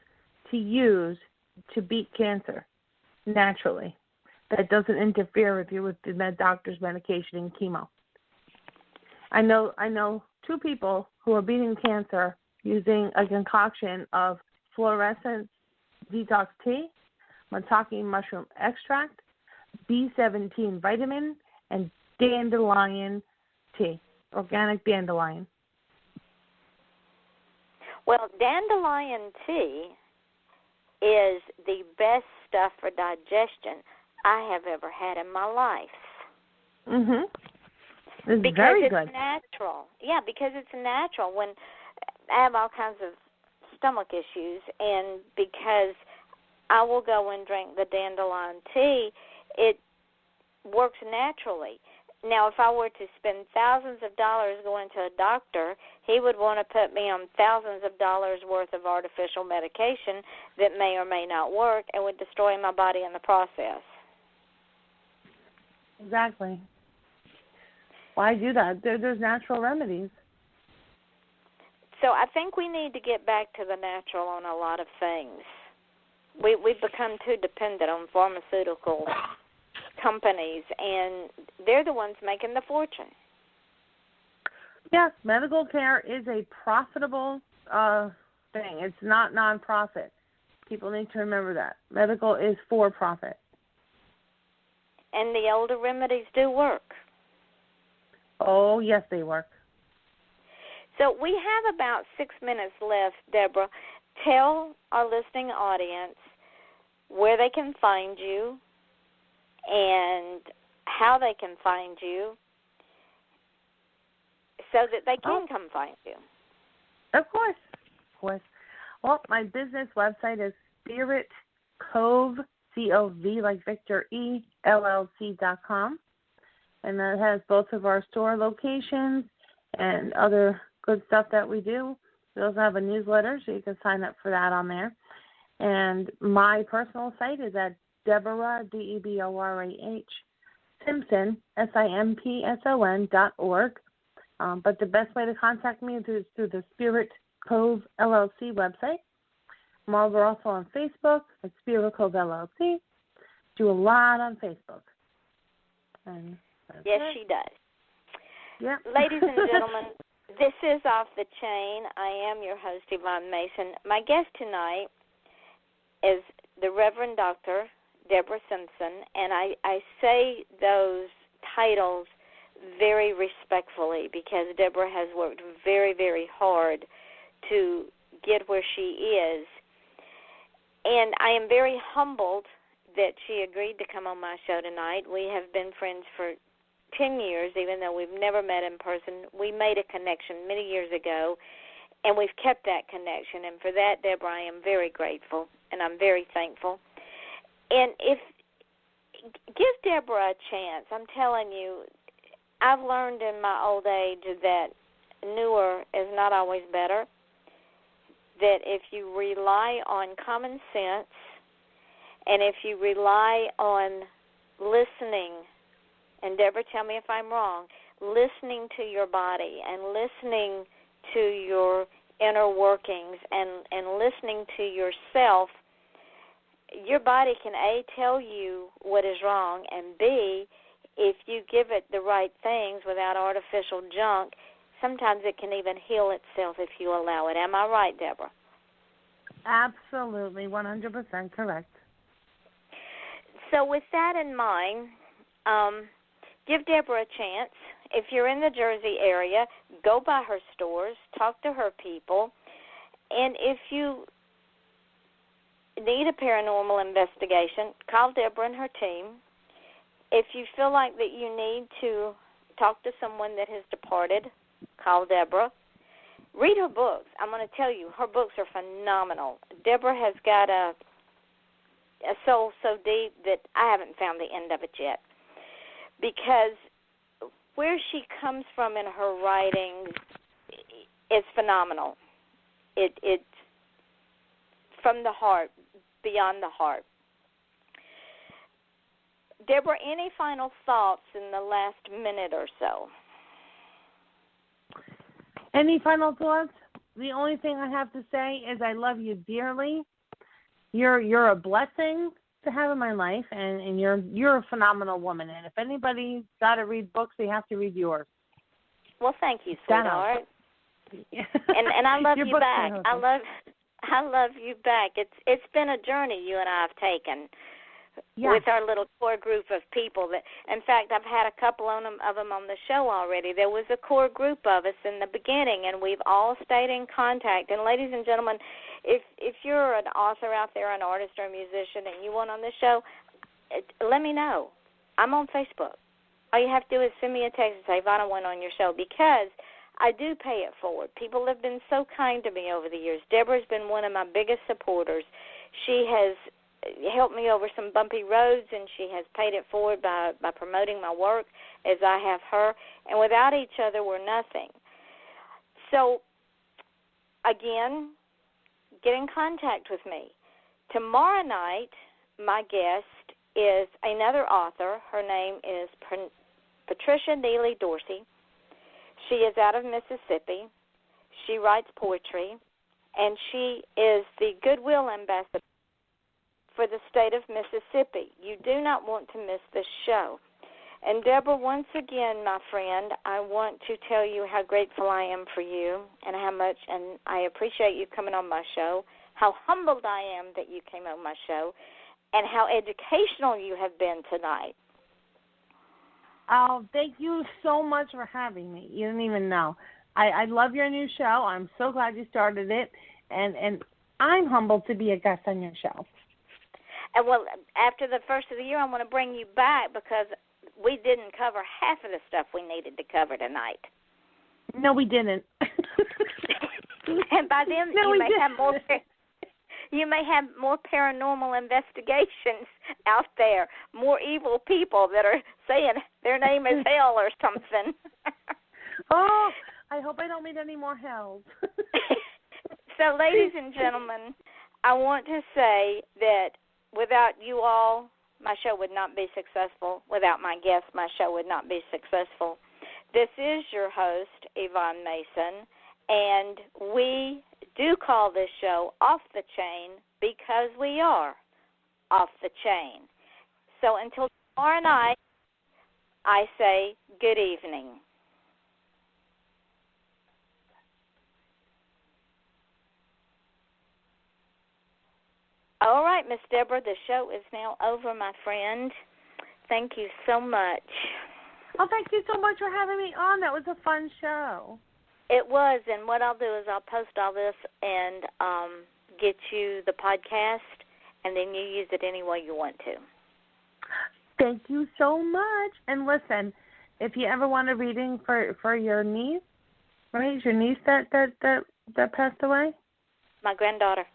to use to beat cancer naturally that doesn't interfere with you with the doctor's medication and chemo. I know 2 people who are beating cancer using a concoction of fluorescent detox tea, maitake mushroom extract, B17 vitamin, and dandelion tea, organic dandelion. Well, dandelion tea is the best stuff for digestion I have ever had in my life. Mhm. It's because very it's good. Natural. Yeah, because it's natural. When I have all kinds of stomach issues, and because I will go and drink the dandelion tea, it works naturally. Now, if I were to spend thousands of dollars going to a doctor, he would want to put me on thousands of dollars worth of artificial medication that may or may not work and would destroy my body in the process. Exactly. Why do that? There's natural remedies. So I think we need to get back to the natural on a lot of things. We've become too dependent on pharmaceutical companies, and they're the ones making the fortune. Yes, medical care is a profitable thing. It's not nonprofit. People need to remember that. Medical is for profit. And the older remedies do work. Oh, yes, they work. So we have about 6 minutes left, Deborah. Tell our listening audience where they can find you and how they can find you so that they can come find you. Of course. Well, my business website is Spirit Cove, C-O-V, like Victor E, LLC.com. And that has both of our store locations and other good stuff that we do. We also have a newsletter, so you can sign up for that on there. And my personal site is at Deborah, DEBORAH, Simpson, SIMPSON.org. But the best way to contact me is through the Spirit Cove LLC website. We're also on Facebook at Spirit Cove LLC. Do a lot on Facebook. And yes, she does. Yeah. Ladies and gentlemen, this is Off the Chain. I am your host, Yvonne Mason. My guest tonight is the Reverend Dr. Deborah Simpson, and I say those titles very respectfully because Deborah has worked very, very hard to get where she is. And I am very humbled that she agreed to come on my show tonight. We have been friends for 10 years, even though we've never met in person. We made a connection many years ago, and we've kept that connection. And for that, Deborah, I am very grateful, and I'm very thankful. And give Deborah a chance. I'm telling you, I've learned in my old age that newer is not always better, that if you rely on common sense and if you rely on listening, and Deborah, tell me if I'm wrong, listening to your body and listening to your inner workings and listening to yourself, your body can, A, tell you what is wrong, and B, if you give it the right things without artificial junk, sometimes it can even heal itself if you allow it. Am I right, Deborah? Absolutely, 100% correct. So with that in mind, give Deborah a chance. If you're in the Jersey area, go by her stores, talk to her people, and if you need a paranormal investigation, call Deborah and her team. If you feel like that you need to talk to someone that has departed, call Deborah. Read her books. I'm going to tell you, her books are phenomenal. Deborah has got a soul so deep that I haven't found the end of it yet, because where she comes from in her writing is phenomenal. It's from the heart, beyond the heart. Deborah, any final thoughts in the last minute or so? Any final thoughts? The only thing I have to say is I love you dearly. You're a blessing to have in my life, and you're a phenomenal woman. And if anybody's got to read books, they have to read yours. Well, thank you, sweetheart. and I love you back. I love you back. It's been a journey you and I have taken. Yeah. With our little core group of people. That, in fact, I've had a couple of them on the show already. There was a core group of us in the beginning, and we've all stayed in contact. And ladies and gentlemen, if you're an author out there, an artist or a musician, and you want on the show, let me know. I'm on Facebook. All you have to do is send me a text and say, Ivana went on your show, because I do pay it forward. People have been so kind to me over the years. Deborah's been one of my biggest supporters. She has helped me over some bumpy roads, and she has paid it forward by promoting my work as I have her. And without each other, we're nothing. So, again, get in contact with me. Tomorrow night, my guest is another author. Her name is Patricia Neely Dorsey. She is out of Mississippi. She writes poetry, and she is the Goodwill Ambassador for the state of Mississippi. You do not want to miss this show. And Deborah, once again, my friend, I want to tell you how grateful I am for you and how much, and I appreciate you coming on my show, how humbled I am that you came on my show, and how educational you have been tonight. Oh, thank you so much for having me. You don't even know. I love your new show. I'm so glad you started it, and I'm humbled to be a guest on your show. And well, after the first of the year, I want to bring you back because we didn't cover half of the stuff we needed to cover tonight. No, we didn't. And by then, you may have more paranormal investigations out there, more evil people that are saying their name is hell or something. Oh, I hope I don't meet any more hells. So, ladies and gentlemen, I want to say that without you all, my show would not be successful. Without my guests, my show would not be successful. This is your host, Yvonne Mason, and we do call this show Off the Chain because we are off the chain. So until tomorrow night, I say good evening. All right, Miss Deborah, the show is now over, my friend. Thank you so much. Oh, thank you so much for having me on. That was a fun show. It was, and what I'll do is I'll post all this and get you the podcast, and then you use it any way you want to. Thank you so much. And listen, if you ever want a reading for your niece, right? Is your niece that passed away? My granddaughter.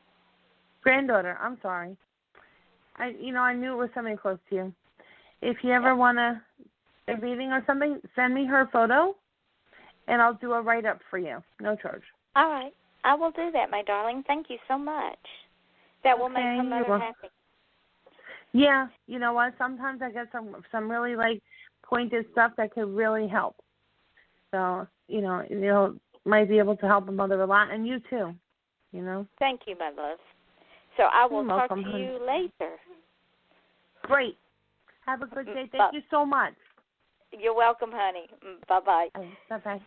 Granddaughter. I'm sorry. I knew it was somebody close to you. If you ever want a reading or something, send me her photo, and I'll do a write-up for you. No charge. All right. I will do that, my darling. Thank you so much. That will make her mother happy. Yeah. You know what? Sometimes I get some really, pointed stuff that could really help. So, might be able to help a mother a lot, and you too, Thank you, my love. So I will talk to honey. you later. Great. Have a good day. Thank you so much. You're welcome, honey. Bye-bye. Bye-bye.